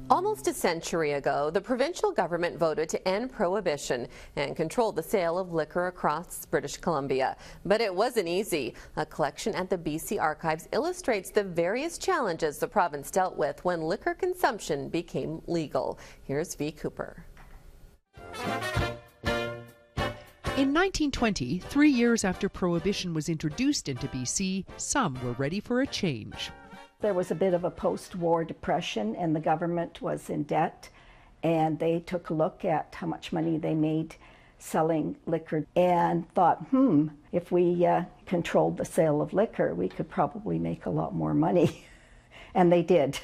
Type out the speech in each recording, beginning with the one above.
Almost a century ago, the provincial government voted to end prohibition and control the sale of liquor across British Columbia. But it wasn't easy. A collection at the BC Archives illustrates the various challenges the province dealt with when liquor consumption became legal. Here's V. Cooper. In 1920, 3 years after prohibition was introduced into BC, some were ready for a change. There was a bit of a post-war depression and the government was in debt, and they took a look at how much money they made selling liquor and thought, if we controlled the sale of liquor, we could probably make a lot more money. And they did.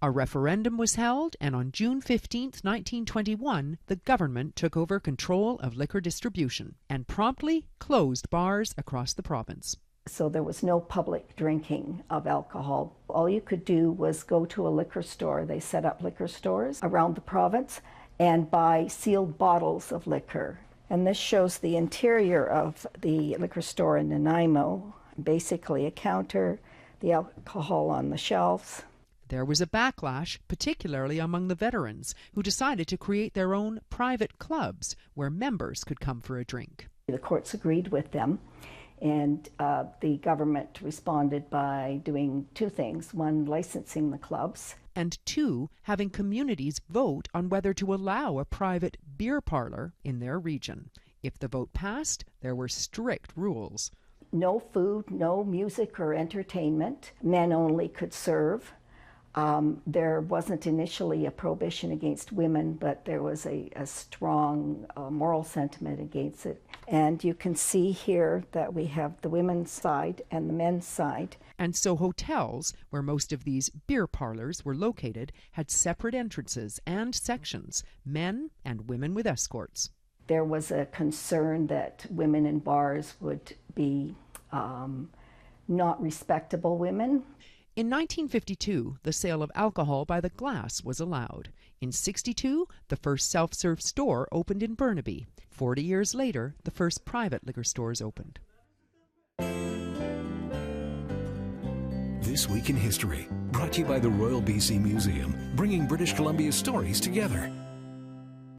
A referendum was held, and on June 15, 1921, the government took over control of liquor distribution and promptly closed bars across the province. So there was no public drinking of alcohol. All you could do was go to a liquor store. They set up liquor stores around the province and buy sealed bottles of liquor. And this shows the interior of the liquor store in Nanaimo. Basically a counter, the alcohol on the shelves. There was a backlash, particularly among the veterans, who decided to create their own private clubs where members could come for a drink. The courts agreed with them. And the government responded by doing two things. One, licensing the clubs. And two, having communities vote on whether to allow a private beer parlor in their region. If the vote passed, there were strict rules. No food, no music or entertainment. Men only could serve. There wasn't initially a prohibition against women, but there was a strong moral sentiment against it. And you can see here that we have the women's side and the men's side. And so hotels, where most of these beer parlors were located, had separate entrances and sections, men and women with escorts. There was a concern that women in bars would be not respectable women. In 1952, the sale of alcohol by the glass was allowed. In 1962, the first self-serve store opened in Burnaby. 40 years later, the first private liquor stores opened. This Week in History, brought to you by the Royal BC Museum, bringing British Columbia's stories together.